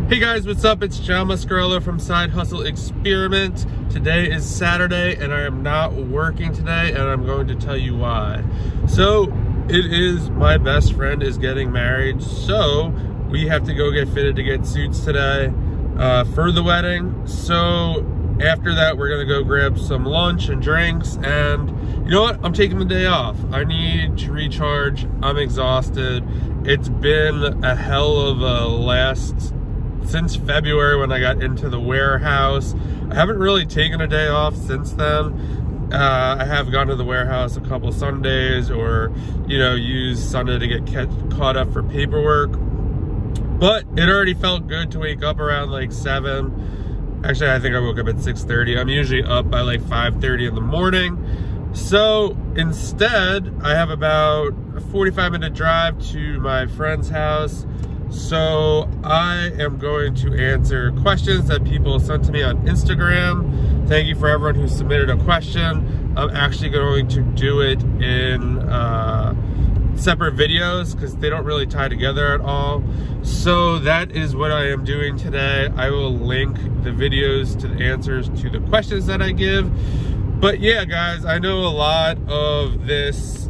Hey guys, what's up? It's John Mascarello from Side Hustle Experiment. Today is Saturday and I am not working today, and I'm going to tell you why. So it is my best friend is getting married, so we have to go get fitted to get suits today for the wedding. So after that, we're gonna go grab some lunch and drinks, and you know what? I'm taking the day off. I need to recharge. I'm exhausted. It's been a hell of a since February when I got into the warehouse. I haven't really taken a day off since then. I have gone to the warehouse a couple Sundays, or used Sunday to get caught up for paperwork. But it already felt good to wake up around like 7. Actually, I think I woke up at 6:30. I'm usually up by like 5:30 in the morning. So instead, I have about a 45-minute drive to my friend's house. So I am going to answer questions that people sent to me on Instagram. Thank you for everyone who submitted a question. I'm actually going to do it in separate videos because they don't really tie together at all. So that is what I am doing today. I will link the videos to the answers to the questions that I give. But yeah, guys, I know a lot of this,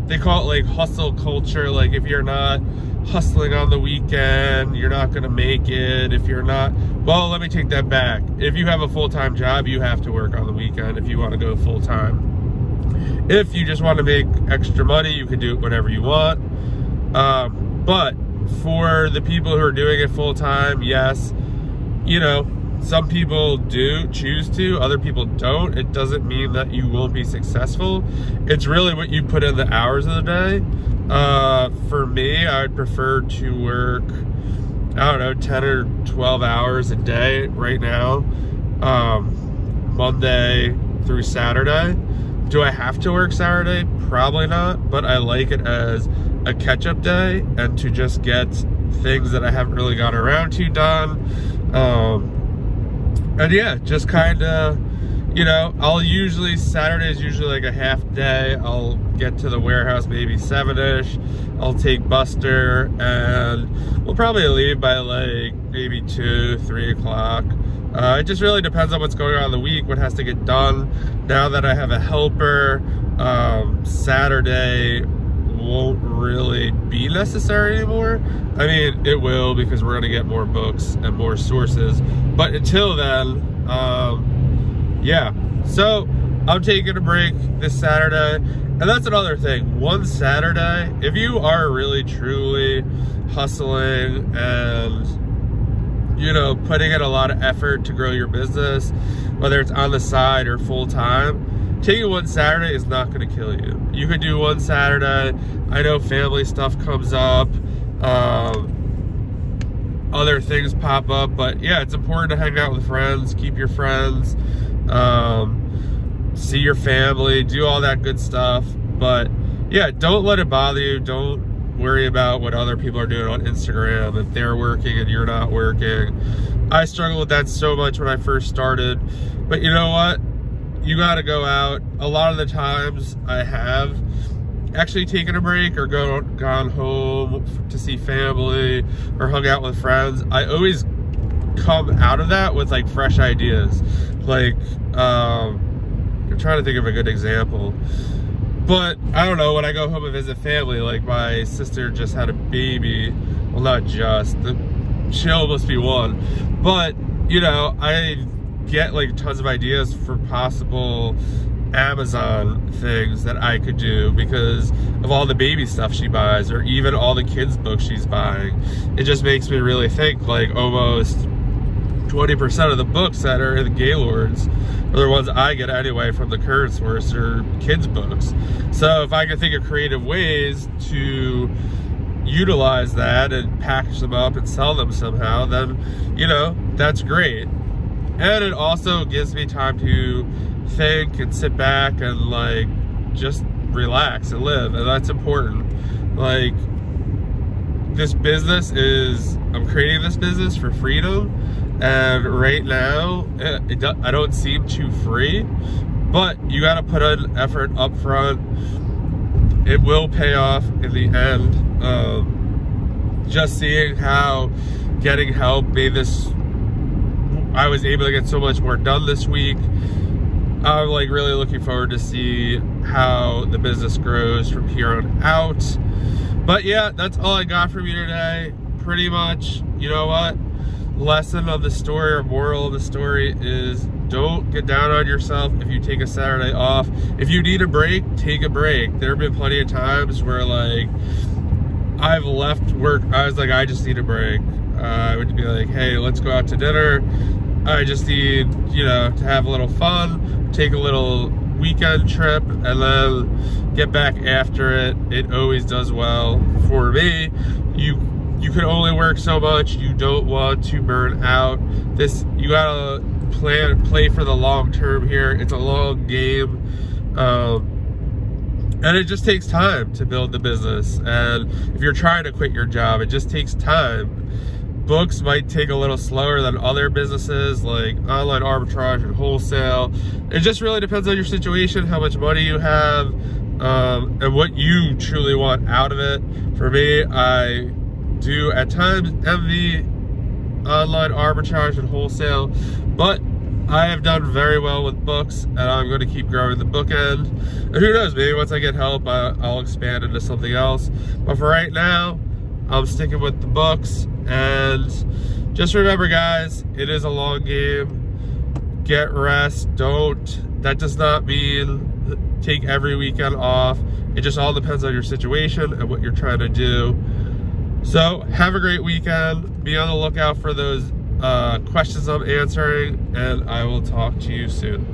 they call it like hustle culture. Like if you're not hustling on the weekend, you're not gonna make it. If you're not, well, let me take that back. If you have a full-time job, you have to work on the weekend if you wanna go full-time. If you just wanna make extra money, you can do it whenever you want. But for the people who are doing it full-time, yes, some people do choose to, other people don't. It doesn't mean that you won't be successful. It's really what you put in the hours of the day. For me, I would prefer to work, I don't know, 10 or 12 hours a day right now, Monday through Saturday. Do I have to work Saturday? Probably not, but I like it as a catch-up day and to just get things that I haven't really gotten around to done. And yeah, just kind of, Saturday is usually like a half day. I'll get to the warehouse maybe 7-ish. I'll take Buster and we'll probably leave by like maybe 2, 3 o'clock. It just really depends on what's going on in the week, what has to get done. Now that I have a helper, Saturday won't really be necessary anymore. I mean, it will, because we're gonna get more books and more sources. But until then, yeah. So I'm taking a break this Saturday. And that's another thing. One Saturday, if you are really truly hustling and putting in a lot of effort to grow your business, whether it's on the side or full time, taking one Saturday is not going to kill you. You can do one Saturday. I know family stuff comes up, other things pop up, but yeah, it's important to hang out with friends, keep your friends, see your family, do all that good stuff. But yeah, don't let it bother you. Don't worry about what other people are doing on Instagram, if they're working and you're not working. I struggled with that so much when I first started, but you know what? You gotta go out. A lot of the times I have actually taken a break or gone home to see family or hung out with friends. I always come out of that with like fresh ideas. Like, I'm trying to think of a good example. But I don't know, when I go home and visit family, like my sister just had a baby. Well, not just, she almost be 1. But, I get like tons of ideas for possible Amazon things that I could do because of all the baby stuff she buys, or even all the kids books she's buying. It just makes me really think, like almost 20% of the books that are in the Gaylords, or the ones I get anyway from the current source, are kids books. So if I could think of creative ways to utilize that and package them up and sell them somehow, then that's great. And it also gives me time to think and sit back and like just relax and live, and that's important. Like, this business is, I'm creating this business for freedom, and right now I don't seem too free, but you got to put an effort up front. It will pay off in the end. just seeing how getting help made this, I was able to get so much more done this week. I'm like really looking forward to see how the business grows from here on out. But yeah, that's all I got from you today. Pretty much, you know what? Lesson of the story, or moral of the story, is don't get down on yourself if you take a Saturday off. If you need a break, take a break. There have been plenty of times where like I've left work, I was like, I just need a break. I would be like, hey, let's go out to dinner. I just need, you know, to have a little fun, take a little weekend trip, and then get back after it. It always does well for me. You can only work so much. You don't want to burn out. You gotta play for the long term here. It's a long game. And it just takes time to build the business. And if you're trying to quit your job, it just takes time. Books might take a little slower than other businesses like online arbitrage and wholesale. It just really depends on your situation, how much money you have, and what you truly want out of it. For me, I do at times envy online arbitrage and wholesale, but I have done very well with books, and I'm going to keep growing the book end. And who knows, maybe once I get help, I'll expand into something else. But for right now, I'm sticking with the books. And just remember, guys, it is a long game. Get rest. That does not mean take every weekend off. It just all depends on your situation and what you're trying to do. So have a great weekend. Be on the lookout for those questions I'm answering, and I will talk to you soon.